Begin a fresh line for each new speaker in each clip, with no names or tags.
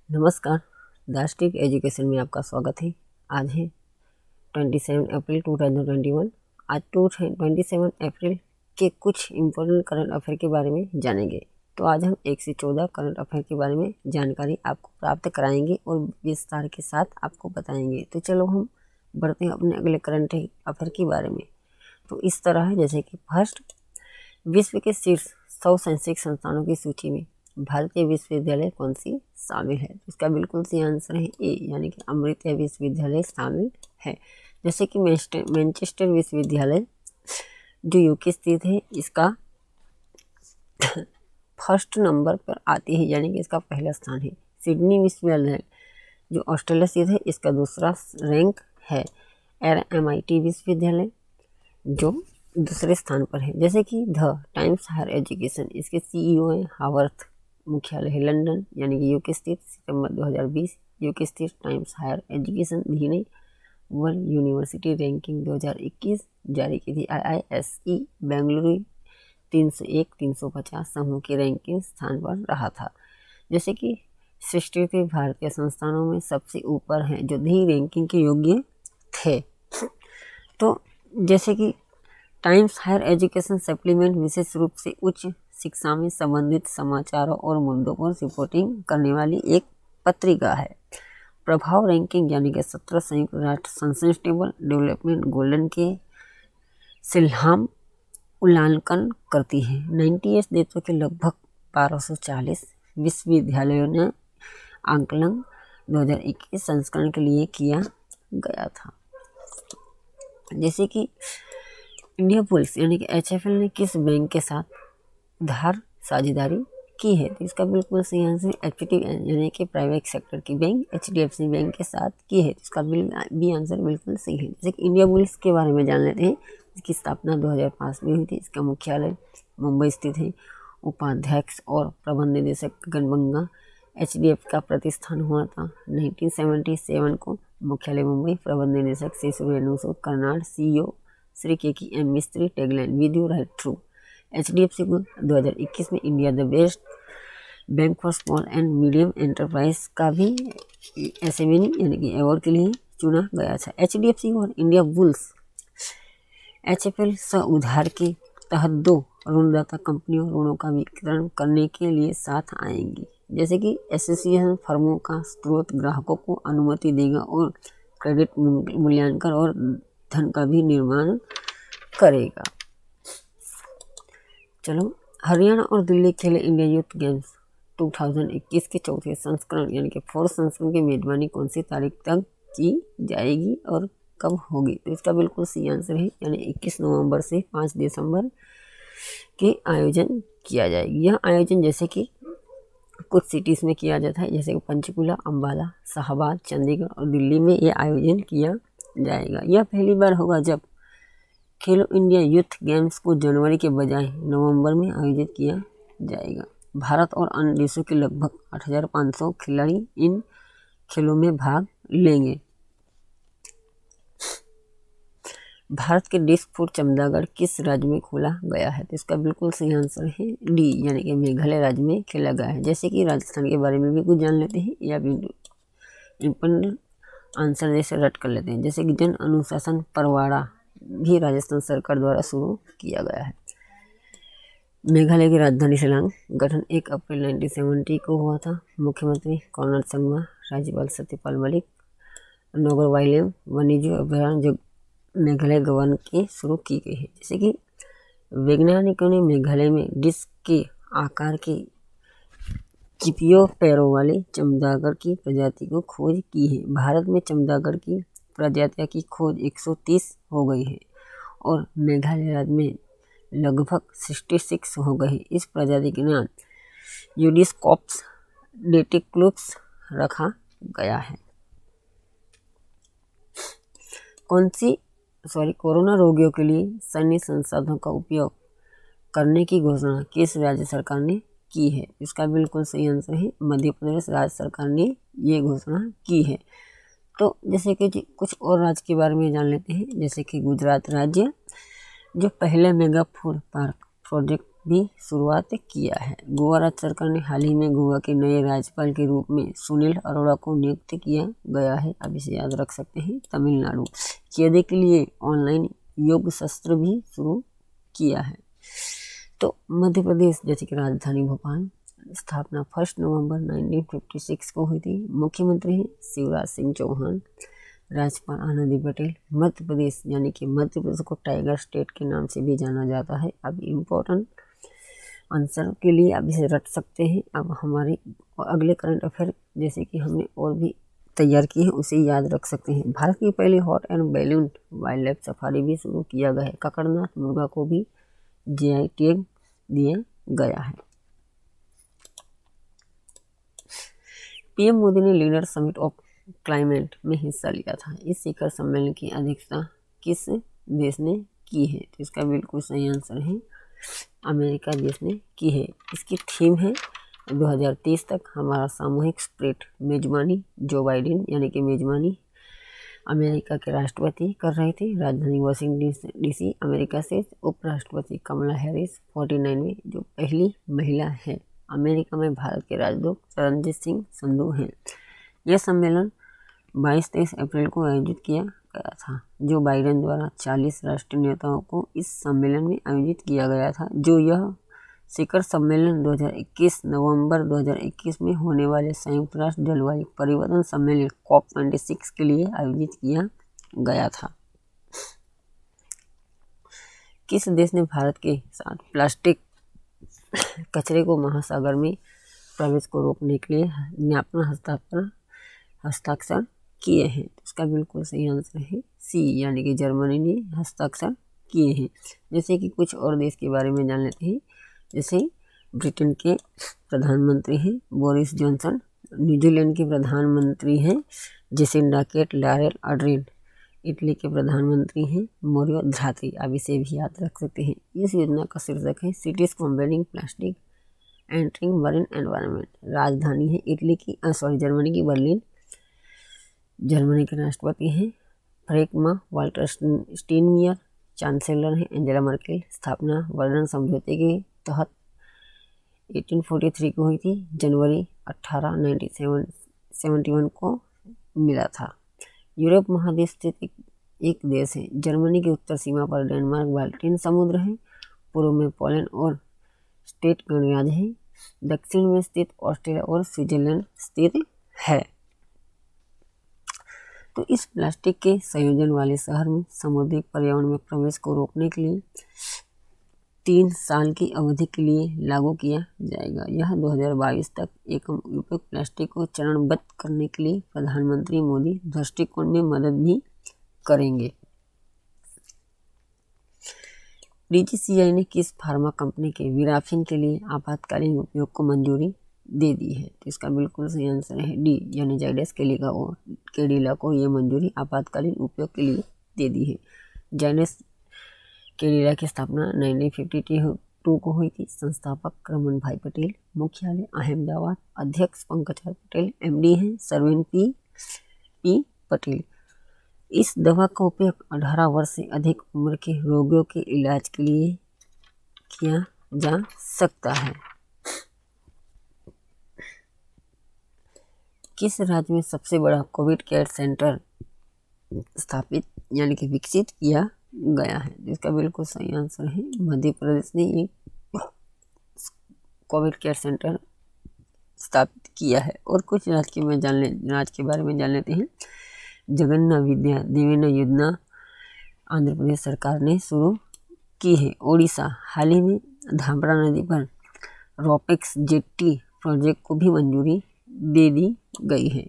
नमस्कार, राष्ट्रीय एजुकेशन में आपका स्वागत है। आज है 27 अप्रैल 2021। आज 27 अप्रैल के कुछ इम्पोर्टेंट करंट अफेयर के बारे में जानेंगे। तो आज हम 1 से 14 करंट अफेयर के बारे में जानकारी आपको प्राप्त कराएंगे और विस्तार के साथ आपको बताएंगे। तो चलो हम बढ़ते हैं अपने अगले करंट अफेयर के बारे में। तो इस तरह है, जैसे कि फर्स्ट, विश्व के शीर्ष 100 शैक्षिक संस्थानों की सूची में भारतीय विश्वविद्यालय कौन सी शामिल है? इसका बिल्कुल सही आंसर है ए, यानी कि अमृता विश्वविद्यालय शामिल है। जैसे कि मैनचेस्टर विश्वविद्यालय जो यूके स्थित है, इसका फर्स्ट नंबर पर आती है, यानी कि इसका पहला स्थान है। सिडनी विश्वविद्यालय जो ऑस्ट्रेलिया स्थित है, इसका दूसरा रैंक है। RMIT विश्वविद्यालय जो दूसरे स्थान पर है। जैसे कि द टाइम्स हायर एजुकेशन, इसके CEO हैं हावर्थ, मुख्यालय है लंदन, यानी कि यूके स्थित। सितंबर 2020 यूके स्थित टाइम्स हायर एजुकेशन भी ने वर्ल्ड यूनिवर्सिटी रैंकिंग 2021 जारी की थी। IISE बेंगलुरु 301-350 समूह की रैंकिंग स्थान पर रहा था। जैसे कि 63 भारतीय संस्थानों में सबसे ऊपर हैं जो दी रैंकिंग के योग्य थे। तो जैसे कि टाइम्स हायर एजुकेशन सप्लीमेंट विशेष रूप से उच्च शिक्षा में संबंधित समाचारों और मुद्दों पर रिपोर्टिंग करने वाली एक पत्रिका है। प्रभाव रैंकिंग यानी कि 17 संयुक्त राष्ट्र सस्टेनेबल डेवलपमेंट गोल्डन के सिलहाम उल्लांघन करती है। 98 देशों के लगभग 1240 विश्वविद्यालयों ने आकलन 2021 संस्करण के लिए किया गया था। जैसे कि इंडिया बुल्स यानी कि HFL ने किस बैंक के साथ उधार साझेदारी की है? तो इसका बिल्कुल सही आंसर HFL यानी कि प्राइवेट सेक्टर की बैंक HDFC बैंक के साथ की है। तो इसका भी आंसर बिल्कुल सही है। जैसे कि इंडिया बुल्स के बारे में जान लेते हैं। इसकी स्थापना 2005 में हुई थी। इसका मुख्यालय मुंबई स्थित है। उपाध्यक्ष और प्रबंध निदेशक गगन बंगा। HDFC का प्रतिष्ठान हुआ था 1977 को। मुख्यालय मुंबई। प्रबंध निदेशक श्री सूर्य कर्नाड। CEO श्री KM मिस्त्री। Tagline with you right through. HDFC को 2021 में India the best bank for small and medium enterprise का भी SME यानी कि अवार्ड के लिए चुना गया था। HDFC और इंडिया बुल्स HFL सह उधार के तहत 2 ऋणदाता कंपनियों ऋणों का वितरण करने के लिए साथ आएंगी। जैसे कि एसोसिएशन फर्मों का स्रोत ग्राहकों को अनुमति देगा और क्रेडिट मूल्यांकन और धन का भी निर्माण करेगा। चलो, हरियाणा और दिल्ली खेले इंडिया यूथ गेम्स 2021 के चौथे संस्करण यानी कि 4th संस्करण की मेजबानी कौन सी तारीख तक की जाएगी और कब होगी? तो इसका बिल्कुल सही आंसर है, यानी 21 नवंबर से 5 दिसंबर के आयोजन किया जाएगी। यह आयोजन जैसे कि कुछ सिटीज़ में किया जाता है, जैसे कि पंचकुला, अंबाला, शाहबाद, चंडीगढ़ और दिल्ली में यह आयोजन किया जाएगा। यह पहली बार होगा जब खेलो इंडिया यूथ गेम्स को जनवरी के बजाय नवंबर में आयोजित किया जाएगा। भारत और अन्य देशों के लगभग 8500 खिलाड़ी इन खेलों में भाग लेंगे। भारत के डिस्क फुट चमगादड़ किस राज्य में खोला गया है? तो इसका बिल्कुल सही आंसर है डी, यानी कि मेघालय राज्य में खेला गया है। जैसे कि राजस्थान के बारे में भी कुछ जान लेते हैं या इंपोर्टेंट आंसर जैसे रट कर लेते हैं। जैसे कि जन अनुशासन पखवाड़ा भी राजस्थान सरकार द्वारा शुरू किया गया है। मेघालय की राजधानी शिलांग। गठन 1 अप्रैल 1970 को हुआ था। मुख्यमंत्री कॉनराड संगमा। राज्यपाल सत्यपाल मलिक। नोगर वाइल्ड वन्यजीव अभ्यारण्य जो मेघालय गवर्नर की शुरू की गई है। जैसे कि वैज्ञानिकों ने मेघालय में डिस्क के आकार के चिपियो पैरों वाले चमगादड़ की प्रजाति को खोज की है। भारत में चमगादड़ की प्रजातियों की खोज 130 हो गई है और मेघालय राज्य में लगभग 66 हो गए। इस प्रजाति के नाम यूडिस्कोप्स डेटिक्लुक्स रखा गया है। कोरोना रोगियों के लिए सैन्य संसाधनों का उपयोग करने की घोषणा किस राज्य सरकार ने की है? इसका बिल्कुल सही आंसर है मध्य प्रदेश राज्य सरकार ने ये घोषणा की है। तो जैसे कि कुछ और राज्य के बारे में जान लेते हैं। जैसे कि गुजरात राज्य जो पहले मेगा फूड पार्क प्रोजेक्ट भी शुरुआत किया है। गोवा राज्य सरकार ने हाल ही में गोवा के नए राज्यपाल के रूप में सुनील अरोड़ा को नियुक्त किया गया है। अब इसे याद रख सकते हैं। तमिलनाडु कैदी के लिए ऑनलाइन योग सत्र भी शुरू किया है। तो मध्य प्रदेश जैसे कि राजधानी भोपाल, स्थापना 1 नवंबर 1956 को हुई थी। मुख्यमंत्री हैं शिवराज सिंह चौहान, राज्यपाल आनंदी पटेल। मध्य प्रदेश यानी कि मध्य प्रदेश को टाइगर स्टेट के नाम से भी जाना जाता है। अब इम्पोर्टेंट आंसर के लिए आप इसे रट सकते हैं। अब हमारे अगले करंट अफेयर जैसे कि हमने और भी तैयार किए हैं उसे याद रख सकते हैं। भारत की पहली hot and balloon wild life safari भी शुरू किया गया है। ककड़नाथ मुर्गा को भी जीआई टैग दिया गया है। पीएम मोदी ने लीडर समिट ऑफ क्लाइमेट में हिस्सा लिया था। इस शिखर सम्मेलन की अध्यक्षता किस देश ने की है? तो इसका बिल्कुल सही आंसर है अमेरिका देश ने की है। इसकी थीम है 2030 तक हमारा सामूहिक स्प्रिट। मेजबानी जो बाइडेन यानी कि मेजबानी अमेरिका के राष्ट्रपति कर रहे थे। राजधानी वाशिंगटन डीसी अमेरिका से। उपराष्ट्रपति कमला हैरिस 49वीं जो पहली महिला है। अमेरिका में भारत के राजदूत रणजीत सिंह संधू हैं। यह सम्मेलन 22-23 अप्रैल को आयोजित किया गया था। जो बाइडेन द्वारा 40 राष्ट्रीय नेताओं को इस सम्मेलन में आयोजित किया गया था। जो यह शिखर सम्मेलन 2021 नवंबर 2021 में होने वाले संयुक्त राष्ट्र जलवायु परिवर्तन सम्मेलन COP26 के लिए आयोजित किया गया था। किस देश ने भारत के साथ प्लास्टिक कचरे को महासागर में प्रवेश को रोकने के लिए ज्ञापन हस्ताक्षर किए हैं? इसका बिल्कुल सही आंसर है सी यानी कि जर्मनी ने हस्ताक्षर किए हैं। जैसे कि कुछ और देश के बारे में जान लेते हैं। जैसे ब्रिटेन के प्रधानमंत्री हैं बोरिस जॉनसन, न्यूजीलैंड के प्रधानमंत्री हैं जेसिंडा लारेल अड्रीन, इटली के प्रधानमंत्री हैं मोरियो ड्रागी। अब इसे भी याद रख सकते हैं। इस योजना का शीर्षक है cities combating plastic entering marine environment. राजधानी है जर्मनी की बर्लिन। जर्मनी के राष्ट्रपति हैं फ्रैंक वाल्टर स्टाइनमायर, चांसलर हैं एंजेला मर्केल। स्थापना वर्धन समझौते के तहत 1843 को हुई थी। जनवरी 18 1971 को मिला था। यूरोप महादेश स्थित एक देश है। जर्मनी की उत्तर सीमा पर डेनमार्क बाल्टिक समुद्र है। पूर्व में पोलैंड और स्टेट गणराज्य है। दक्षिण में स्थित ऑस्ट्रेलिया और स्विट्जरलैंड स्थित है। तो इस प्लास्टिक के संयोजन वाले शहर में समुद्री पर्यावरण में प्रवेश को रोकने के लिए 3 साल की अवधि के लिए लागू किया जाएगा। यह 2022 तक एकम उपयोग प्लास्टिक को चरणबद्ध करने के लिए प्रधानमंत्री मोदी दृष्टिकोण में मदद भी करेंगे। DCGI ने किस फार्मा कंपनी के विराफिन के लिए आपातकालीन उपयोग को मंजूरी दे दी है? तो इसका बिल्कुल सही आंसर है डी यानी जाइडस कैडिला को ये मंजूरी आपातकालीन उपयोग के लिए दे दी है। जाइडस कैडिला की स्थापना 1952 को हुई थी। संस्थापक रमन भाई पटेल। मुख्यालय अहमदाबाद। अध्यक्ष पंकज पटेल। MD हैं सरवीन पी पटेल। इस दवा का उपयोग 18 वर्ष से अधिक उम्र के रोगियों के इलाज के लिए किया जा सकता है। किस राज्य में सबसे बड़ा कोविड केयर सेंटर स्थापित यानी कि विकसित किया गया है? जिसका बिल्कुल सही आंसर है मध्य प्रदेश ने एक कोविड केयर सेंटर स्थापित किया है। और कुछ राज्य के बारे में जान लेते हैं। जगन्ना विद्या देवेना योजना आंध्र प्रदेश सरकार ने शुरू की है। ओडिशा हाल ही में धामरा नदी पर रोपेक्स जेट्टी प्रोजेक्ट को भी मंजूरी दे दी गई है।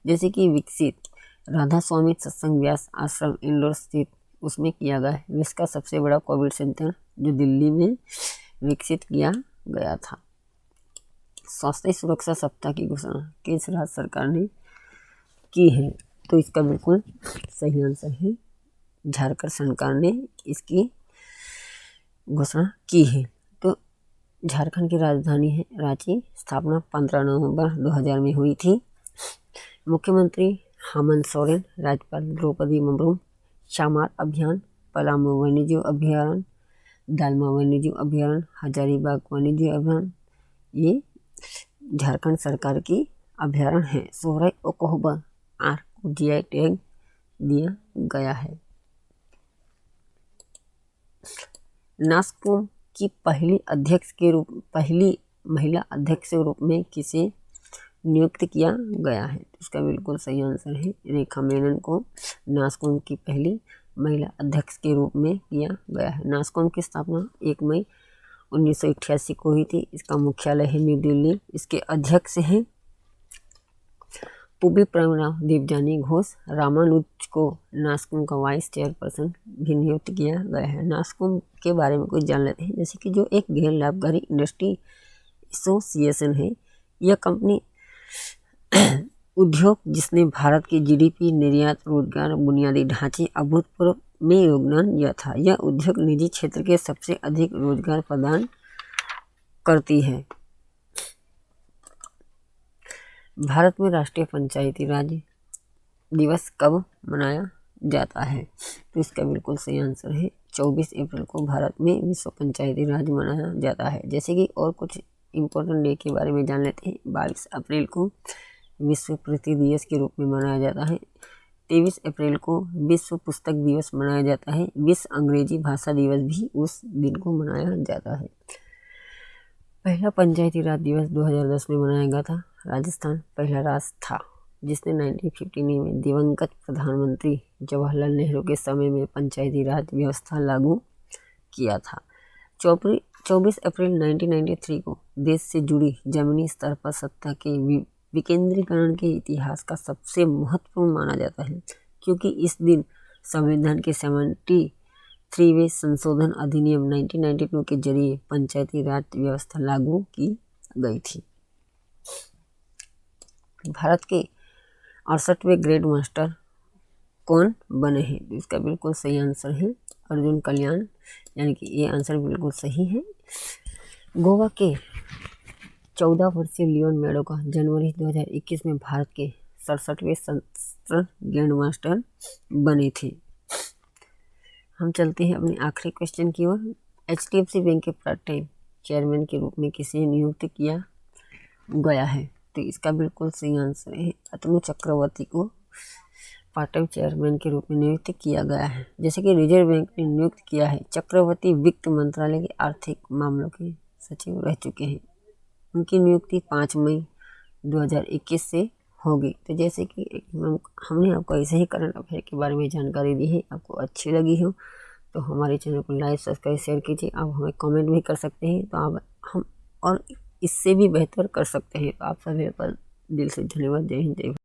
जैसे कि विकसित राधा स्वामी सत्संग व्यास आश्रम इंदौर स्थित उसमें किया गया है। विश्व का सबसे बड़ा कोविड सेंटर जो दिल्ली में विकसित किया गया था। स्वास्थ्य सुरक्षा सप्ताह की घोषणा किस राज्य सरकार ने की है? तो इसका बिल्कुल सही आंसर है झारखंड सरकार ने इसकी घोषणा की है। तो झारखंड की राजधानी है रांची। स्थापना 15 नवंबर 2000 में हुई थी। मुख्यमंत्री हेमंत सोरेन। राज्यपाल द्रौपदी मुर्मू। चामार अभियान। पलामू वन्यजीव अभयारण्य। दालमा वन्यजीव अभ्यारण्य, हजारीबाग वन्यजीव अभ्यारण्य, ये झारखंड सरकार की अभ्यारण्य है। सोहराई ओकोहबा आर को जीआई टैग दिया गया है। नास्कोम की पहली महिला अध्यक्ष के रूप में किसे नियुक्त किया गया है? इसका बिल्कुल सही आंसर है रेखा मेनन को नास्कोम की पहली महिला अध्यक्ष के रूप में किया गया है। नास्कोम की स्थापना 1 मई 1988 को हुई थी। इसका मुख्यालय है न्यू दिल्ली। इसके अध्यक्ष हैं पुबी प्रेमराव देवजानी घोष। रामानुज को नास्कोम का वाइस चेयरपर्सन भी नियुक्त किया गया है। नास्कोम के बारे में कुछ जान लेते हैं, जैसे कि जो एक गैर लाभकारी इंडस्ट्री एसोसिएशन है, यह कंपनी उद्योग जिसने भारत के जीडीपी, निर्यात, रोजगार, बुनियादी ढांचे, अभूतपूर्व में योगदान दिया था। यह उद्योग निजी क्षेत्र के सबसे अधिक रोजगार प्रदान करती है। भारत में राष्ट्रीय पंचायती राज दिवस कब मनाया जाता है? तो इसका बिल्कुल सही आंसर है 24 अप्रैल को भारत में विश्व पंचायती राज मनाया जाता है। जैसे कि और कुछ इम्पोर्टेंट डे के बारे में जान लेते हैं। 22 अप्रैल को विश्व पृथ्वी दिवस के रूप में मनाया जाता है। 23 अप्रैल को विश्व पुस्तक दिवस मनाया जाता है। विश्व अंग्रेजी भाषा दिवस भी उस दिन को मनाया जाता है। पहला पंचायती राज दिवस 2010 में मनाया गया था। राजस्थान पहला राज्य था जिसने 1959 में दिवंगत प्रधानमंत्री जवाहरलाल नेहरू के समय में पंचायती राज व्यवस्था लागू किया था। 24 अप्रैल 1993 को देश से जुड़ी जमीनी स्तर पर सत्ता के विकेंद्रीकरण के इतिहास का सबसे महत्वपूर्ण माना जाता है, क्योंकि इस दिन संविधान के 73वें संशोधन अधिनियम 1992 के जरिए पंचायती राज व्यवस्था लागू की गई थी। भारत के 68वें ग्रेड मास्टर कौन बने हैं? इसका बिल्कुल सही आंसर है अर्जुन कल्याण, यानी कि ये आंसर बिल्कुल सही है। गोवा के 14 वर्षीय लियोन मेडोका जनवरी 2021 में भारत के 67वें सशस्त्र ग्रैंड मास्टर बने थे। हम चलते हैं अपने आखिरी क्वेश्चन की ओर। HDFC बैंक के पार्ट टाइम चेयरमैन के रूप में किसे नियुक्त किया गया है? तो इसका बिल्कुल सही आंसर है अतनु चक्रवर्ती को पार्ट टाइम चेयरमैन के रूप में नियुक्त किया गया है। जैसे कि रिजर्व बैंक ने नियुक्त किया है चक्रवर्ती वित्त मंत्रालय के आर्थिक मामलों के सचिव रह चुके हैं। उनकी नियुक्ति 5 मई 2021 से होगी। तो जैसे कि हमने आपको ऐसे ही करंट अफेयर के बारे में जानकारी दी है, आपको अच्छी लगी हो तो हमारे चैनल को लाइक, सब्सक्राइब, शेयर कीजिए। आप हमें कमेंट भी कर सकते हैं, तो आप हम और इससे भी बेहतर कर सकते हैं। तो आप सभी पर दिल से धन्यवाद। जय हिंद, जय भारत।